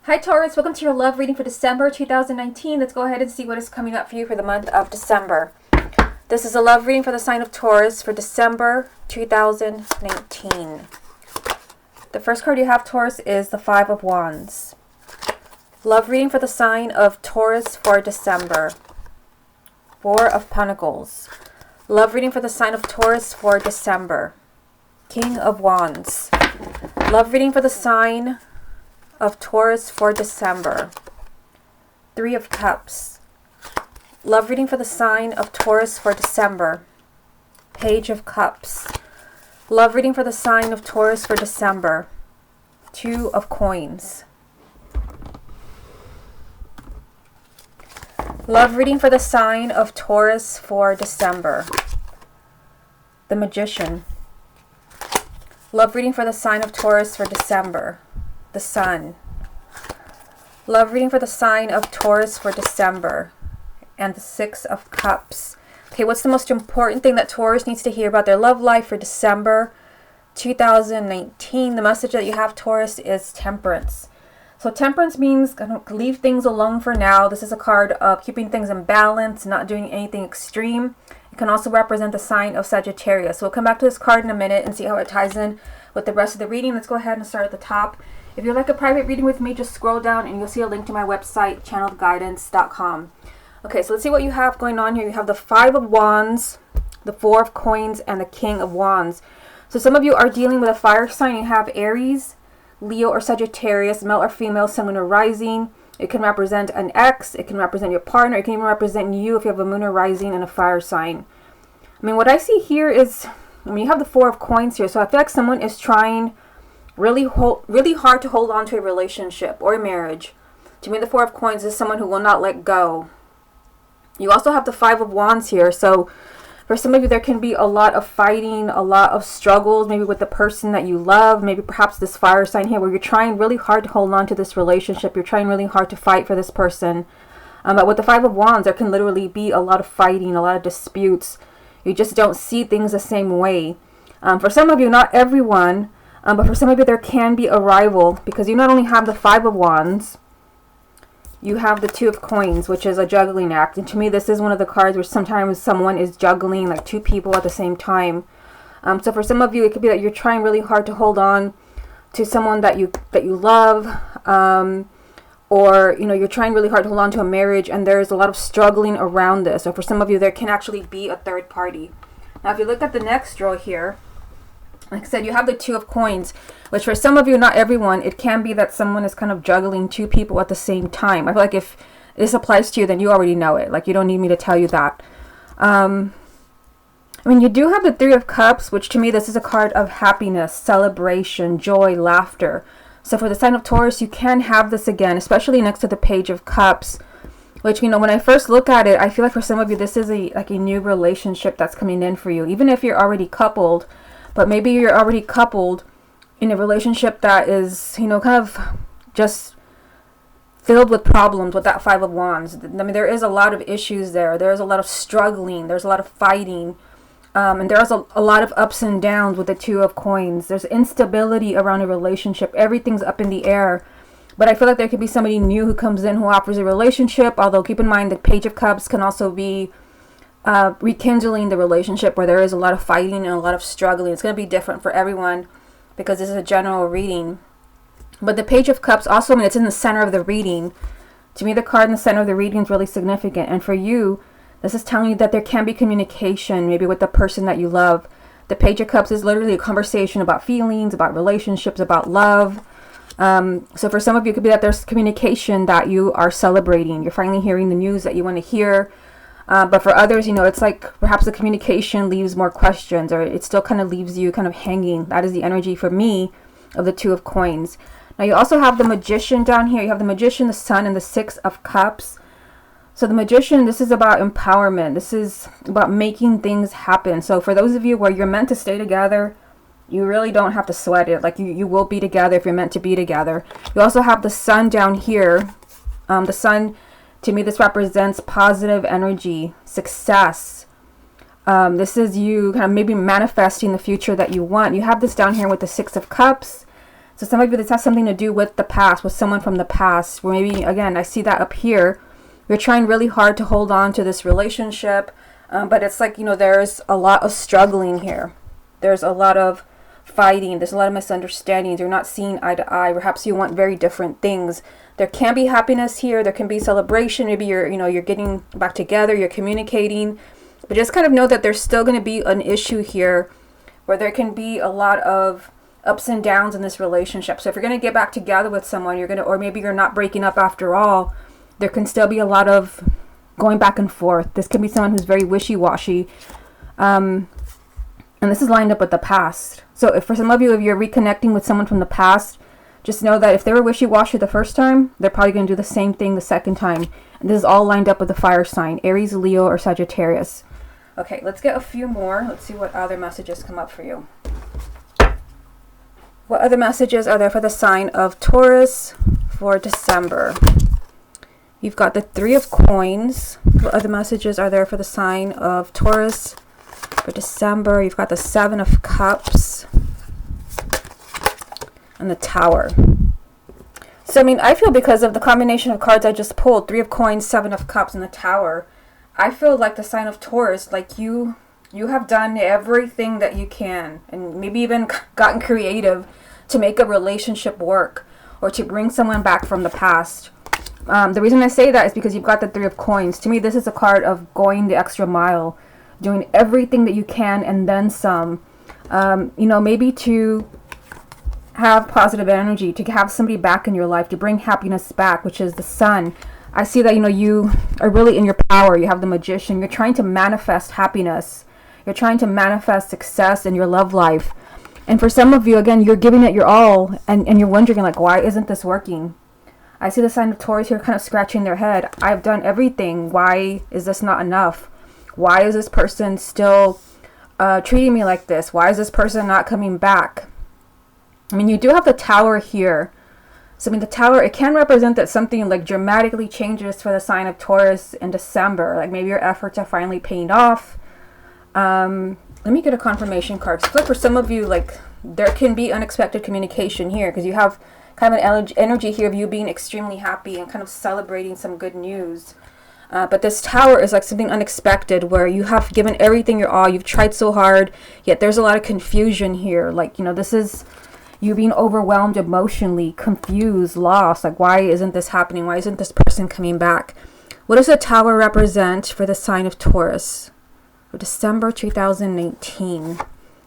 Hi Taurus, welcome to your love reading for December 2019. Let's go ahead and see what is coming up for you for the month of December. This is a love reading for the sign of Taurus for December 2019. The first card you have, Taurus, is the Five of Wands. Love reading for the sign of Taurus for December. Four of Pentacles. Love reading for the sign of Taurus for December. King of Wands. Love reading for the sign of Taurus for December. Three of Cups. Love reading for the sign of Taurus for December. Page of Cups. Love reading for the sign of Taurus for December. Two of Coins. Love reading for the sign of Taurus for December. The Magician. Love reading for the sign of Taurus for December. The Sun. Love reading for the sign of Taurus for December. And the Six of Cups. Okay, what's the most important thing that Taurus needs to hear about their love life for December 2019? The message that you have, Taurus, is temperance. So temperance means leave things alone for now. This is a card of keeping things in balance, not doing anything extreme. It can also represent the sign of Sagittarius. So we'll come back to this card in a minute and see how it ties in with the rest of the reading. Let's go ahead and start at the top. If you'd like a private reading with me, just scroll down and you'll see a link to my website, channeledguidance.com. Okay, so let's see what you have going on here. You have the Five of Wands, the Four of Coins, and the King of Wands. So some of you are dealing with a fire sign. You have Aries, Leo, or Sagittarius, male or female, sun, moon, or rising. It can represent an ex. It can represent your partner. It can even represent you if you have a moon or rising and a fire sign. I mean, what I see here is, you have the Four of Coins here. So I feel like someone is trying really hard to hold on to a relationship or a marriage. To me, the Four of Coins is someone who will not let go. You also have the Five of Wands here. So for some of you, there can be a lot of fighting, a lot of struggles, maybe with the person that you love, maybe perhaps this fire sign here where you're trying really hard to hold on to this relationship. You're trying really hard to fight for this person. But with the Five of Wands, there can literally be a lot of fighting, a lot of disputes. You just don't see things the same way. For some of you, not everyone, but for some of you, there can be a rival because you not only have the Five of Wands, you have the Two of Coins, which is a juggling act. And to me, this is one of the cards where sometimes someone is juggling like two people at the same time. So for some of you, it could be that you're trying really hard to hold on to someone that you love, or you're trying really hard to hold on to a marriage, and there's a lot of struggling around this. So for some of you, there can actually be a third party. Now, if you look at the next row here, like I said, you have the Two of Coins, which for some of you, not everyone, it can be that someone is kind of juggling two people at the same time. I feel like if this applies to you, then you already know it. Like, you don't need me to tell you that. I mean, you do have the Three of Cups, which to me, this is a card of happiness, celebration, joy, laughter. So for the sign of Taurus, you can have this again, especially next to the Page of Cups, which, when I first look at it, I feel like for some of you, this is a new relationship that's coming in for you. Even if you're already coupled, but maybe you're already coupled in a relationship that is, kind of just filled with problems with that Five of Wands. I mean, there is a lot of issues there. There's a lot of struggling. There's a lot of fighting. And there's a lot of ups and downs with the Two of Coins. There's instability around a relationship. Everything's up in the air. But I feel like there could be somebody new who comes in who offers a relationship. Although keep in mind the Page of Cups can also be rekindling the relationship where there is a lot of fighting and a lot of struggling. It's going to be different for everyone because this is a general reading. But the Page of Cups also, it's in the center of the reading. To me, the card in the center of the reading is really significant. And for you, this is telling you that there can be communication, maybe with the person that you love. The Page of Cups is literally a conversation about feelings, about relationships, about love. So for some of you, it could be that there's communication that you are celebrating. You're finally hearing the news that you want to hear. But for others, it's like perhaps the communication leaves more questions, or it still kind of leaves you kind of hanging. That is the energy for me of the Two of Coins. Now you also have the Magician down here. You have the Magician, the Sun, and the Six of Cups. So the Magician, this is about empowerment. This is about making things happen. So for those of you where you're meant to stay together, you really don't have to sweat it. Like you will be together if you're meant to be together. You also have the Sun down here. The Sun, to me, this represents positive energy, success. This is you kind of maybe manifesting the future that you want. You have this down here with the Six of Cups. So some of you, this has something to do with the past, with someone from the past, where maybe, again, I see that up here. You're trying really hard to hold on to this relationship, but it's like, there's a lot of struggling here. There's a lot of fighting. There's a lot of misunderstandings. You're not seeing eye to eye. Perhaps you want very different things. There can be happiness here. There can be celebration. Maybe you're getting back together. You're communicating. But just kind of know that there's still going to be an issue here where there can be a lot of ups and downs in this relationship. So if you're going to get back together with someone, or maybe you're not breaking up after all, there can still be a lot of going back and forth. This can be someone who's very wishy-washy. And this is lined up with the past. So if for some of you, if you're reconnecting with someone from the past, just know that if they were wishy-washy the first time, they're probably going to do the same thing the second time. And this is all lined up with the fire sign, Aries, Leo, or Sagittarius. Okay, let's get a few more. Let's see what other messages come up for you. What other messages are there for the sign of Taurus for December? You've got the 3 of Coins. What other messages are there for the sign of Taurus for December? You've got the 7 of Cups and the Tower. So, I feel because of the combination of cards I just pulled, 3 of Coins, 7 of Cups, and the Tower, I feel like the sign of Taurus, like you have done everything that you can, and maybe even gotten creative to make a relationship work or to bring someone back from the past. The reason I say that is because you've got the 3 of Coins. To me, this is a card of going the extra mile, doing everything that you can and then some. Maybe to have positive energy, to have somebody back in your life, to bring happiness back, which is the Sun. I see that, you are really in your power. You have the Magician. You're trying to manifest happiness. You're trying to manifest success in your love life. And for some of you, again, you're giving it your all, and you're wondering, like, why isn't this working? I see the sign of Taurus here kind of scratching their head. I've done everything. Why is this not enough? Why is this person still treating me like this? Why is this person not coming back? You do have the Tower here. So, the Tower, it can represent that something like dramatically changes for the sign of Taurus in December. Like maybe your efforts are finally paying off. Let me get a confirmation card. So for some of you, like there can be unexpected communication here because you have kind of an energy here of you being extremely happy and kind of celebrating some good news. But this Tower is like something unexpected where you have given everything your all. You've tried so hard, yet there's a lot of confusion here. Like, this is you being overwhelmed emotionally, confused, lost. Like, why isn't this happening? Why isn't this person coming back? What does the Tower represent for the sign of Taurus for December 2018?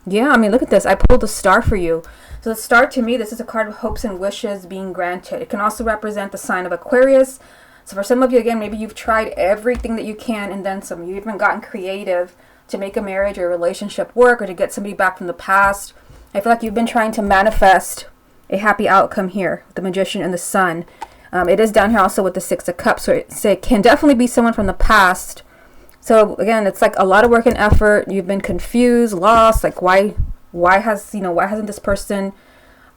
Yeah, look at this. I pulled the Star for you. So the Star, to me, this is a card of hopes and wishes being granted. It can also represent the sign of Aquarius. So for some of you, again, maybe you've tried everything that you can and then some. You've even gotten creative to make a marriage or a relationship work or to get somebody back from the past. I feel like you've been trying to manifest a happy outcome here with the Magician and the Sun. It is down here also with the 6 of Cups. So it can definitely be someone from the past. So again, it's like a lot of work and effort. You've been confused, lost. Like why hasn't this person,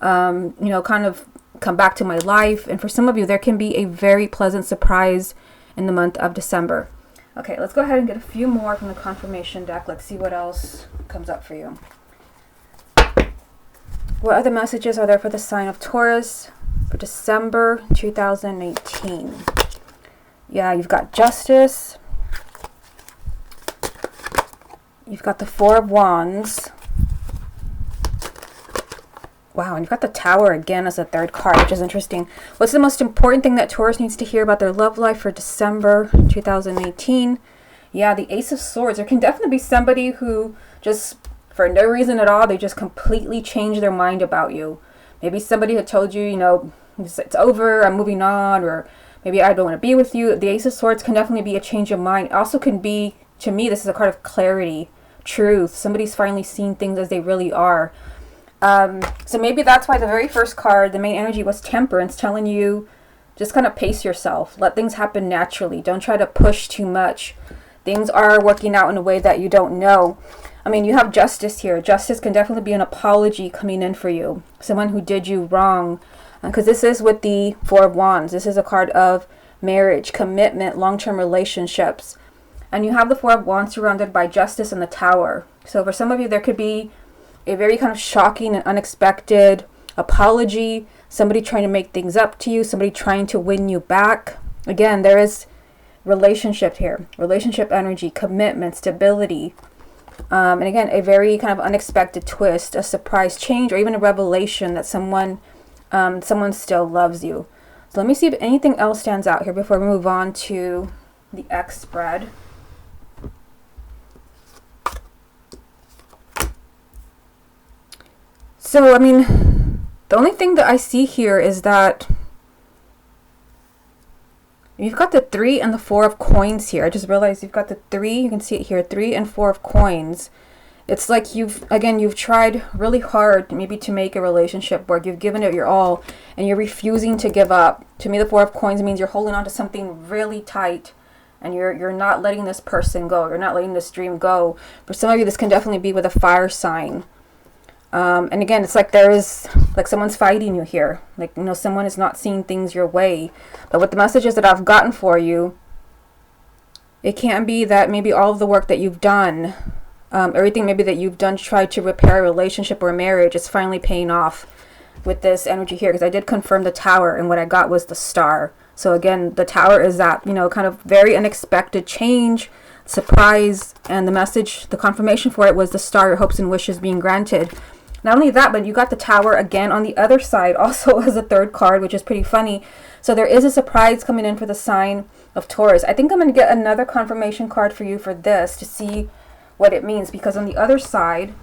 kind of come back to my life? And for some of you, there can be a very pleasant surprise in the month of December. Okay, let's go ahead and get a few more from the confirmation deck. Let's see what else comes up for you. What other messages are there for the sign of Taurus for December 2018? Yeah, you've got Justice. You've got the 4 of Wands. Wow, and you've got the Tower again as a 3rd card, which is interesting. What's the most important thing that Taurus needs to hear about their love life for December 2018? Yeah, the Ace of Swords. There can definitely be somebody who just, for no reason at all, they just completely change their mind about you. Maybe somebody had told you, it's over, I'm moving on, or maybe I don't want to be with you. The Ace of Swords can definitely be a change of mind. It also can be, to me, this is a card of clarity, truth. Somebody's finally seeing things as they really are. So maybe that's why the very first card, the main energy, was Temperance, telling you just kind of pace yourself. Let things happen naturally. Don't try to push too much. Things are working out in a way that you don't know. You have Justice here. Justice can definitely be an apology coming in for you. Someone who did you wrong. Because this is with the 4 of Wands. This is a card of marriage, commitment, long-term relationships. And you have the 4 of Wands surrounded by Justice and the Tower. So for some of you, there could be a very kind of shocking and unexpected apology, somebody trying to make things up to you, somebody trying to win you back. Again, there is relationship here, relationship energy, commitment, stability. And again, a very kind of unexpected twist, a surprise change, or even a revelation that someone still loves you. So let me see if anything else stands out here before we move on to the X spread. So, I mean, the only thing that I see here is that you've got the 3 and the 4 of coins here. I just realized you've got the 3, you can see it here, 3 and 4 of coins. It's like you've tried really hard maybe to make a relationship work. You've given it your all and you're refusing to give up. To me, the 4 of coins means you're holding on to something really tight and you're not letting this person go. You're not letting this dream go. For some of you, this can definitely be with a fire sign. And again, it's like there is, like someone's fighting you here. Like, you know, someone is not seeing things your way. But with the messages that I've gotten for you, it can be that maybe all of the work that you've done, everything maybe that you've done to try to repair a relationship or a marriage is finally paying off with this energy here. Because I did confirm the Tower and what I got was the Star. So again, the Tower is that, you know, kind of very unexpected change, surprise, and the message, the confirmation for it was the Star, your hopes and wishes being granted. Not only that, but you got the Tower again on the other side also as a third card, which is pretty funny. So there is a surprise coming in for the sign of Taurus. I think I'm going to get another confirmation card for you for this to see what it means, because on the other side,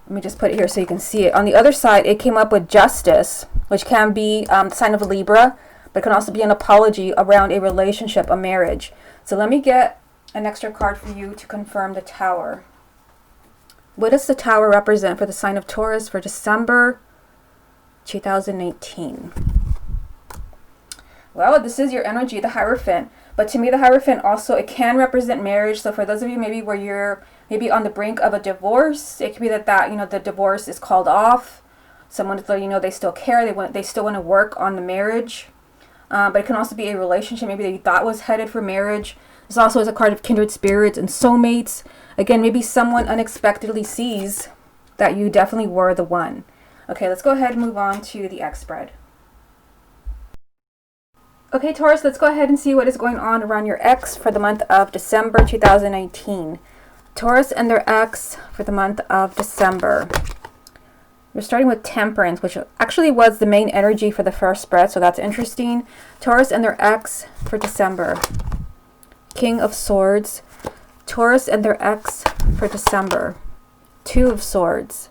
let me just put it here so you can see it. On the other side, it came up with Justice, which can be the sign of Libra, but it can also be an apology around a relationship, a marriage. So let me get an extra card for you to confirm the Tower. What does the Tower represent for the sign of Taurus for December 2018? Well, this is your energy, the Hierophant. But to me, the Hierophant also, it can represent marriage. So for those of you maybe where you're maybe on the brink of a divorce, it could be that you know, the divorce is called off. Someone is letting you know they still care, they still want to work on the marriage. But it can also be a relationship maybe that you thought was headed for marriage. This also is a card of kindred spirits and soulmates. Again, maybe someone unexpectedly sees that you definitely were the one. Okay, let's go ahead and move on to the X spread. Okay, Taurus, let's go ahead and see what is going on around your X for the month of December 2019. Taurus and their X for the month of December. We're starting with Temperance, which actually was the main energy for the first spread, so that's interesting. Taurus and their X for December. King of Swords. Taurus and their X for December. 2 of Swords.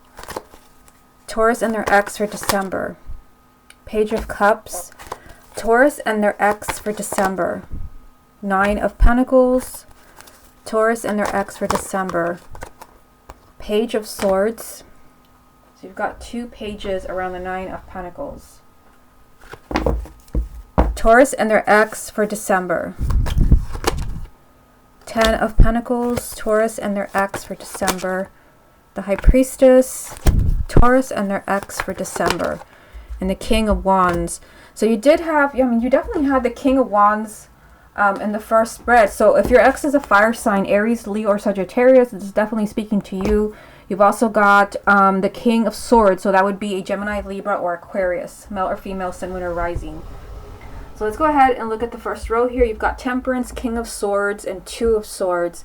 Taurus and their X for December. Page of Cups. Taurus and their X for December. 9 of Pentacles. Taurus and their X for December. Page of Swords. So you've got 2 pages around the 9 of Pentacles. Taurus and their X for December. 10 of Pentacles, Taurus and their X for December. The High Priestess, Taurus and their X for December. And the King of Wands. So you did have, you definitely had the King of Wands in the first spread. So if your X is a fire sign, Aries, Leo, or Sagittarius, this is definitely speaking to you. You've also got the King of Swords. So that would be a Gemini, Libra, or Aquarius, male or female, sun, moon, or rising. So let's go ahead and look at the first row here. You've got Temperance, King of Swords, and 2 of Swords.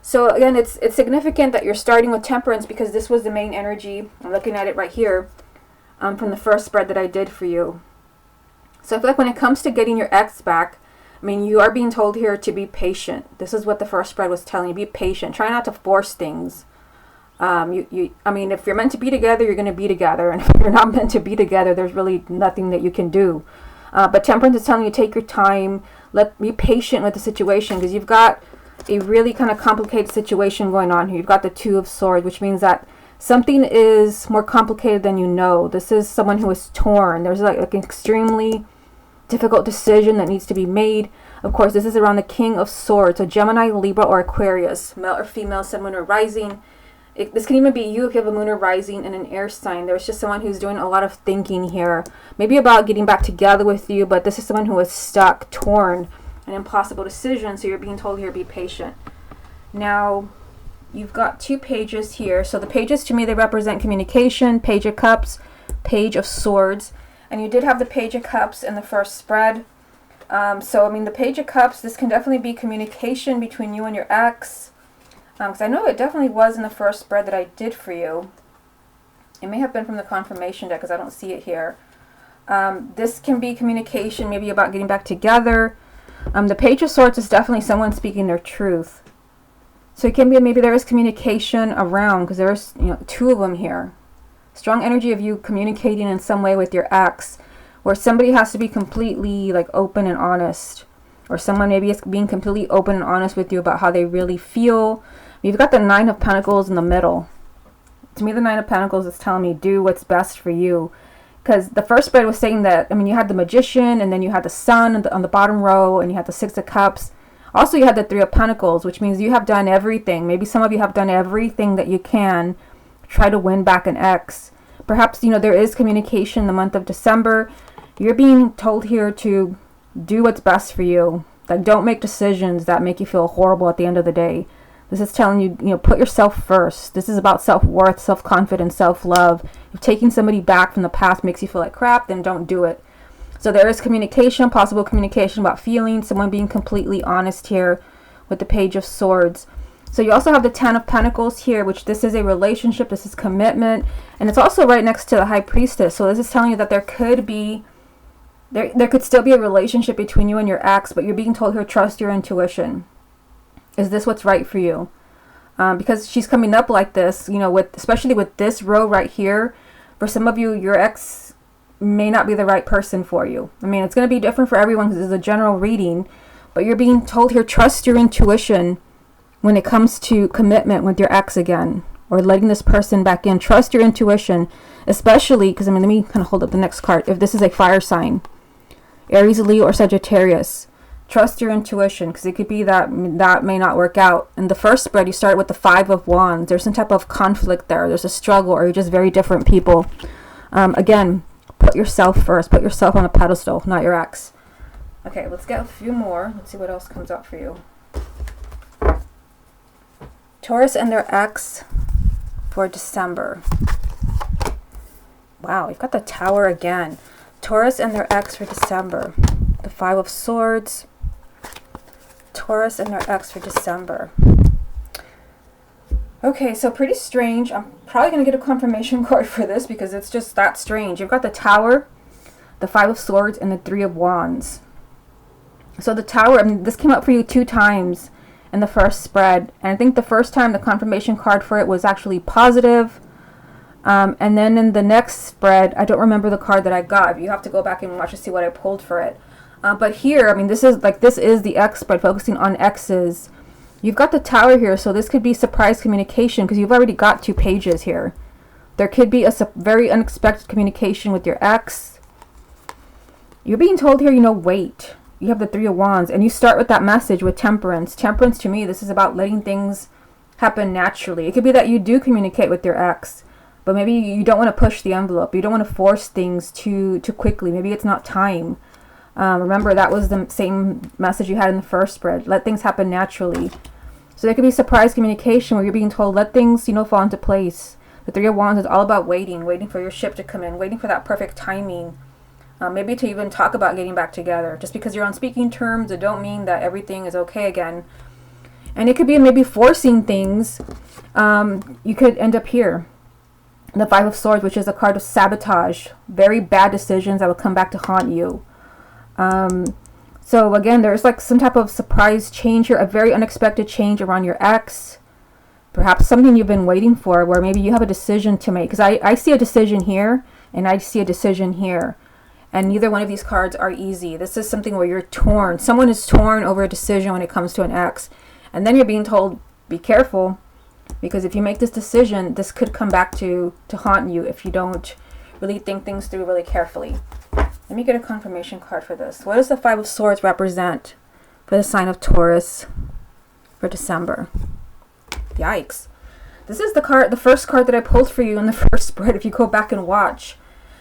So again, it's significant that you're starting with Temperance because this was the main energy. I'm looking at it right here from the first spread that I did for you. So I feel like when it comes to getting your ex back, you are being told here to be patient. This is what the first spread was telling you. Be patient. Try not to force things. If you're meant to be together, you're going to be together. And if you're not meant to be together, there's really nothing that you can do. But Temperance is telling you take your time, be patient with the situation because you've got a really kind of complicated situation going on here. You've got the 2 of Swords, which means that something is more complicated than you know. This is someone who is torn. There's like an extremely difficult decision that needs to be made. Of course, this is around the King of Swords, so Gemini, Libra, or Aquarius, male or female, sun, moon, or rising. This can even be you if you have a moon or rising in an air sign. There's just someone who's doing a lot of thinking here. Maybe about getting back together with you, but this is someone who is stuck, torn, an impossible decision. So you're being told here, be patient. Now, you've got 2 pages here. So the pages, to me, they represent communication. Page of Cups, Page of Swords. And you did have the Page of Cups in the first spread. So, I mean, the Page of Cups, this can definitely be communication between you and your ex. Because I know it definitely was in the first spread that I did for you. It may have been from the confirmation deck because I don't see it here. This can be communication, maybe about getting back together. The Page of Swords is definitely someone speaking their truth. So it can be maybe there is communication around, because there's 2 of them here. Strong energy of you communicating in some way with your ex, where somebody has to be completely like open and honest, or someone maybe is being completely open and honest with you about how they really feel. You've got the 9 of Pentacles in the middle. To me, the 9 of Pentacles is telling me do what's best for you. Because the first spread was saying that, I mean, you had the Magician, and then you had the Sun on the bottom row, and you had the 6 of Cups. Also, you had the 3 of Pentacles, which means you have done everything. Maybe some of you have done everything that you can try to win back an ex. Perhaps, there is communication in the month of December. You're being told here to do what's best for you. Like, don't make decisions that make you feel horrible at the end of the day. This is telling you, put yourself first. This is about self-worth, self-confidence, self-love. If taking somebody back from the past makes you feel like crap, then don't do it. So there is communication, possible communication about feelings, someone being completely honest here with the Page of Swords. So you also have the 10 of Pentacles here, which this is a relationship, this is commitment, and it's also right next to the High Priestess. So this is telling you that there could still be a relationship between you and your ex, but you're being told here, trust your intuition. Is this what's right for you? Because she's coming up like this, especially with this row right here. For some of you, your ex may not be the right person for you. I mean, it's going to be different for everyone because it's a general reading, but you're being told here, trust your intuition when it comes to commitment with your ex again, or letting this person back in. Trust your intuition, especially because, let me kind of hold up the next card. If this is a fire sign, Aries, Leo, or Sagittarius, trust your intuition, because it could be that may not work out. In the first spread, you started with the 5 of Wands. There's some type of conflict there. There's a struggle, or you're just very different people. Again, put yourself first. Put yourself on a pedestal, not your ex. Okay, let's get a few more. Let's see what else comes up for you. Taurus and their ex for December. Wow, you've got the Tower again. Taurus and their ex for December. The 5 of Swords. Taurus and their ex for December. Okay, so pretty strange. I'm probably going to get a confirmation card for this because it's just that strange. You've got the Tower, the 5 of Swords, and the 3 of Wands. So the Tower, this came up for you 2 times in the first spread. And I think the first time the confirmation card for it was actually positive. And then in the next spread, I don't remember the card that I got. You have to go back and watch to see what I pulled for it. But here, this is the X spread, focusing on X's. You've got the Tower here, so this could be surprise communication because you've already got 2 pages here. There could be a very unexpected communication with your ex. You're being told here, wait. You have the 3 of Wands, and you start with that message with Temperance. Temperance, to me, this is about letting things happen naturally. It could be that you do communicate with your ex, but maybe you don't want to push the envelope. You don't want to force things too quickly. Maybe it's not time. Remember, that was the same message you had in the first spread. Let things happen naturally. So there could be surprise communication where you're being told, let things, fall into place. The 3 of Wands is all about waiting for your ship to come in, waiting for that perfect timing. Maybe to even talk about getting back together. Just because you're on speaking terms, it don't mean that everything is okay again. And it could be maybe forcing things. You could end up here. The 5 of Swords, which is a card of sabotage. Very bad decisions that will come back to haunt you. So again, there's like some type of surprise change here, a very unexpected change around your ex. Perhaps something you've been waiting for, where maybe you have a decision to make. Because I see a decision here, and I see a decision here. And neither one of these cards are easy. This is something where you're torn. Someone is torn over a decision when it comes to an ex. And then you're being told, be careful. Because if you make this decision, this could come back to haunt you if you don't really think things through really carefully. Let me get a confirmation card for this. What does the 5 of Swords represent for the sign of Taurus for December? Yikes. This is the first card that I pulled for you in the first spread if you go back and watch.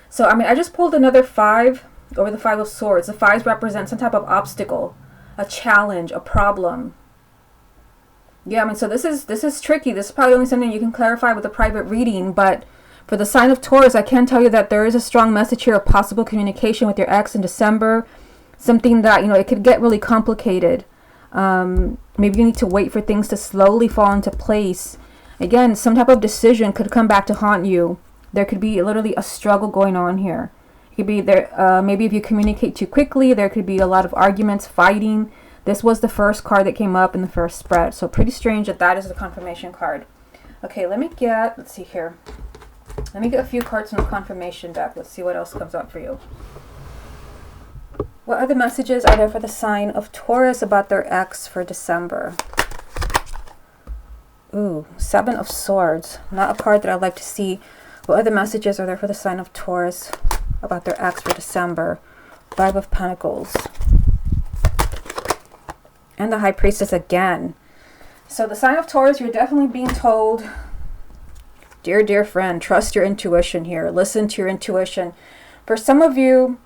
So, I just pulled another 5 over the 5 of Swords. The 5s represent some type of obstacle, a challenge, a problem. Yeah, I mean, so this is tricky. This is probably only something you can clarify with a private reading, but for the sign of Taurus, I can tell you that there is a strong message here of possible communication with your ex in December. Something that, you know, it could get really complicated. Maybe you need to wait for things to slowly fall into place. Again, some type of decision could come back to haunt you. There could be literally a struggle going on here. It could be there. Maybe if you communicate too quickly, there could be a lot of arguments, fighting. This was the first card that came up in the first spread. So pretty strange that that is the confirmation card. Okay, let's see here. Let me get a few cards from the confirmation deck. Let's see what else comes up for you. What other messages are there for the sign of Taurus about their ex for December? Ooh, 7 of Swords. Not a card that I'd like to see. What other messages are there for the sign of Taurus about their ex for December? 5 of Pentacles. And the High Priestess again. So the sign of Taurus, you're definitely being told, dear friend, trust your intuition here. Listen to your intuition. For some of you,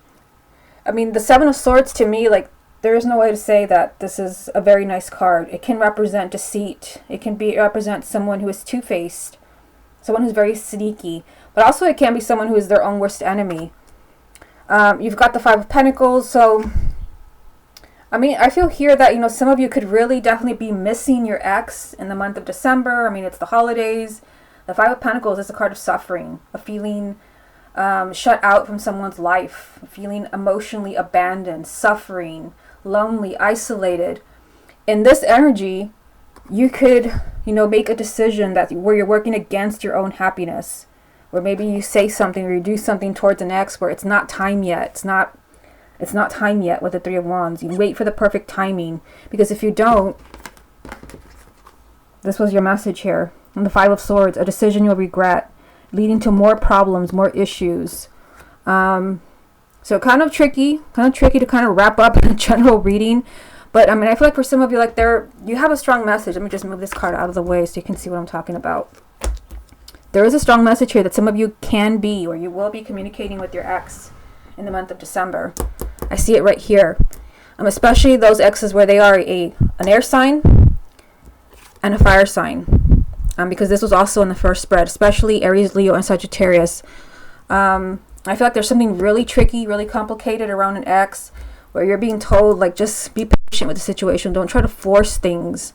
I mean, the 7 of Swords to me, like, there is no way to say that this is a very nice card. It can represent deceit. It can represent someone who is two-faced, someone who's very sneaky. But also it can be someone who is their own worst enemy. You've got the 5 of Pentacles. So, I mean, I feel here that, you know, some of you could really definitely be missing your ex in the month of December. I mean, it's the holidays. The 5 of Pentacles is a card of suffering, a feeling shut out from someone's life, feeling emotionally abandoned, suffering, lonely, isolated. In this energy, you could, you know, make a decision that where you're working against your own happiness, where maybe you say something or you do something towards an ex where it's not time yet. It's not time yet with the 3 of Wands. You wait for the perfect timing, because if you don't, this was your message here. And the 5 of Swords, a decision you'll regret, leading to more problems, more issues. So kind of tricky to kind of wrap up a general reading. But I mean, I feel like for some of you, like you have a strong message. Let me just move this card out of the way so you can see what I'm talking about. There is a strong message here that some of you can be, or you will be communicating with your ex in the month of December. I see it right here. Especially those exes where they are an air sign and a fire sign. Because this was also in the first spread, especially Aries, Leo, and Sagittarius. I feel like there's something really tricky, really complicated around an ex, where you're being told, like, just be patient with the situation. Don't try to force things.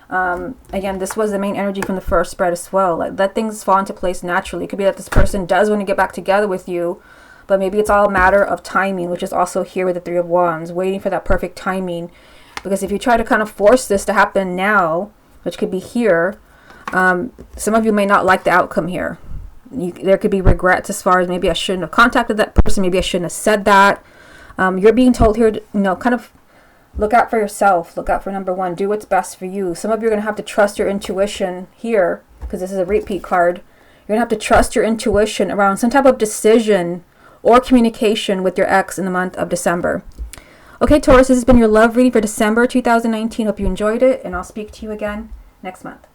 Again, this was the main energy from the first spread as well. Like, let things fall into place naturally. It could be that this person does want to get back together with you, but maybe it's all a matter of timing, which is also here with the 3 of Wands, waiting for that perfect timing. Because if you try to kind of force this to happen now, which could be here, some of you may not like the outcome here. There could be regrets as far as maybe I shouldn't have contacted that person. Maybe I shouldn't have said that. You're being told here to, you know, kind of look out for yourself. Look out for number 1. Do what's best for you. Some of you are going to have to trust your intuition here, because this is a repeat card. You're going to have to trust your intuition around some type of decision or communication with your ex in the month of December. Okay, Taurus, this has been your love reading for December 2019. Hope you enjoyed it, and I'll speak to you again next month.